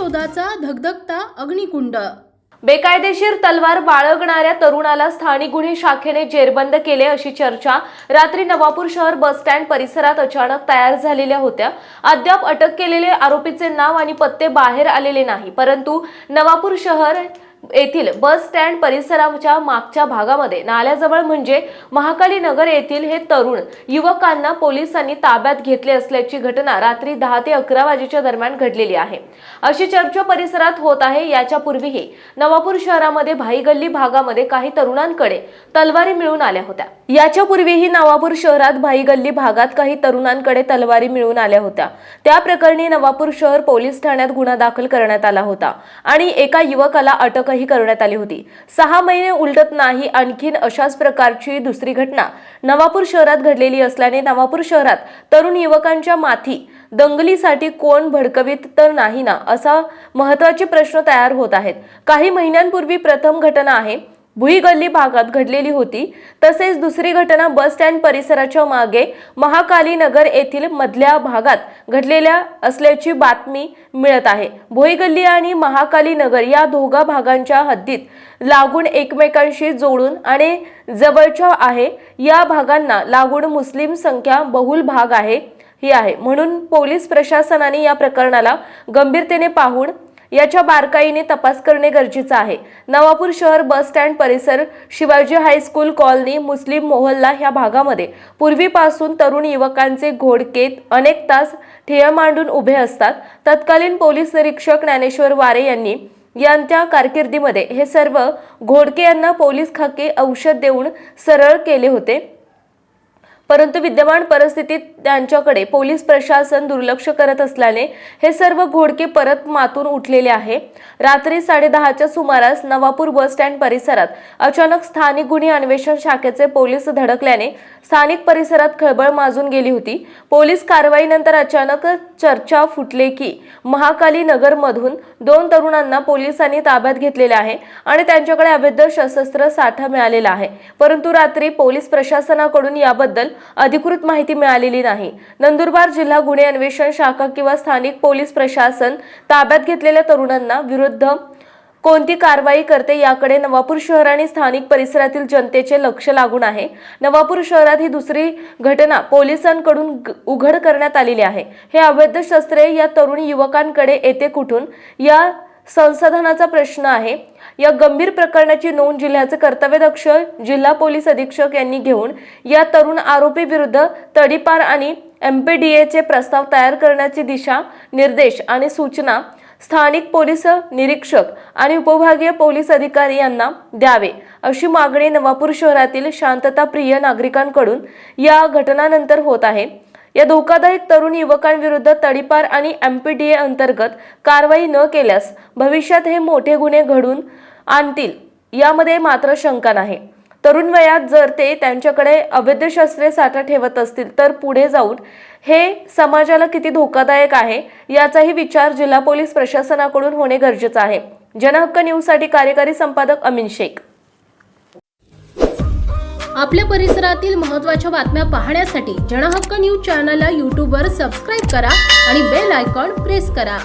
शोधाचा धगधगता अग्निकुंड। बेकायदेशीर तलवार बाळगणाऱ्या तरुणाला स्थानिक गुन्हे शाखेने जेरबंद केले अशी चर्चा रात्री नवापूर शहर बस स्टँड परिसरात अचानक तयार झालेल्या होत्या। अद्याप अटक केलेले आरोपीचे नाव आणि पत्ते बाहेर आलेले नाही, परंतु नवापूर शहर येथील बस स्टँड परिसराच्या मागच्या भागामध्ये नाल्याजवळ म्हणजे महाकाली नगर येथील हे तरुण युवकांना पोलिसांनी ताब्यात घेतले असल्याची घटना रात्री 10 ते 11 वाजेच्या दरम्यान घडलेली आहे, अशी चर्चा परिसरात होत आहे। याच्यापूर्वीही नवापूर शहरामध्ये भाई गल्ली भागामध्ये काही तरुणांकडे तलवारी मिळून आल्या होत्या। याच्यापूर्वीही नवापूर शहरात भाई गल्ली भागात काही तरुणांकडे तलवारी मिळून आल्या होत्या। त्या प्रकरणी नवापूर शहर पोलीस ठाण्यात गुन्हा दाखल करण्यात आला होता आणि एका युवकाला अटकही करण्यात आली होती। 6 महिने उलटत नाही आणखीन अशाच प्रकारची दुसरी घटना नवापूर शहरात घडलेली असल्याने नवापूर शहरात तरुण युवकांच्या माथी दंगलीसाठी कोण भडकवित तर नाही ना, असा महत्त्वाचे प्रश्न तयार होत आहेत। काही महिन्यांपूर्वी प्रथम घटना आहे भुई गल्ली भागात घडलेली होती, तसेच दुसरी घटना बस स्टँड परिसराच्या मागे महाकाली नगर येथील मधल्या भागात घडलेल्या असल्याची बातमी मिळत आहे। भुई गल्ली आणि महाकाली नगर या दोघा भागांच्या हद्दीत लागून एकमेकांशी जोडून आणि जवळच्या आहे। या भागांना लागून मुस्लिम संख्या बहुल भाग आहे म्हणून पोलीस प्रशासनाने या प्रकरणाला गंभीरतेने पाहून याच्या बारकाईने तपास करणे गरजेचे आहे। नवापूर शहर बस स्टँड परिसर, शिवाजी हायस्कूल कॉलनी, मुस्लिम मोहल्ला ह्या भागामध्ये पूर्वीपासून तरुण युवकांचे घोडके अनेक तास ठिय्या मांडून उभे असतात। तत्कालीन पोलीस निरीक्षक ज्ञानेश्वर वारे यांनी यांच्या कारकिर्दीमध्ये हे सर्व घोडके यांना पोलीस खाके औषध देऊन सरळ केले होते, परंतु विद्यमान परिस्थितीत त्यांच्याकडे पोलीस प्रशासन दुर्लक्ष करत असल्याने हे सर्व घोडके परत मातून उठलेले आहे। रात्री 10:30च्या सुमारास नवापूर बस स्टँड परिसरात अचानक स्थानिक गुन्हे अन्वेषण शाखेचे पोलीस धडकल्याने स्थानिक परिसरात खळबळ माजून गेली होती। पोलीस कारवाईनंतर अचानक चर्चा फुटली की महाकाली नगर मधून 2 तरुणांना पोलिसांनी ताब्यात घेतलेले आहे आणि त्यांच्याकडे अवैध शस्त्र साठा मिळालेला आहे, परंतु रात्री पोलीस प्रशासनाकडून याबद्दल अधिकृत माहिती मिळालेली नाही। नंदुरबार जिल्हा गुन्हे अन्वेषण शाखा किंवा स्थानिक पोलीस प्रशासन ताब्यात घेतलेल्या तरुणांना विरुद्ध कोणती कारवाई करते याकडे नवापूर शहर आणि स्थानिक परिसरातील जनतेचे लक्ष लागून आहे। नवापूर शहरात ही दुसरी घटना पोलिसांकडून उघड करण्यात आलेली आहे। हे अवैध शस्त्रे या तरुण युवकांकडे येते कुठून या संसाधनाचा प्रश्न आहे। या गंभीर प्रकरणाची नोंद जिल्ह्याचे कर्तव्यदक्ष जिल्हा पोलीस अधीक्षक यांनी घेऊन या तरुण आरोपी विरुद्ध तडीपार आणि MPDAचे प्रस्ताव तयार करण्याची दिशा निर्देश आणि सूचना स्थानिक पोलीस निरीक्षक आणि उपविभागीय पोलीस अधिकारी यांना द्यावे, अशी मागणी नवापूर शहरातील शांतताप्रिय नागरिकांकडून या घटनानंतर होत आहे। या धोकादायक तरुण युवकांविरुद्ध तडीपार आणि MPDA अंतर्गत कारवाई न केल्यास भविष्यात हे मोठे गुन्हे घडून आणतील यामध्ये मात्र शंका नाही। तरुण वयात जर ते त्यांच्याकडे अवैध शस्त्रे साठा ठेवत असतील तर पुढे जाऊन हे समाजाला किती धोकादायक आहे याचाही विचार जिल्हा पोलीस प्रशासनाकडून होणे गरजेचे आहे। जनहक्क न्यूजसाठी कार्यकारी संपादक अमीन शेख। आपल्या परिसरातील महत्त्वाच्या बातम्या पाहण्यासाठी जनहक्क न्यूज चॅनलला YouTube वर सबस्क्राइब करा आणि बेल आयकॉन प्रेस करा।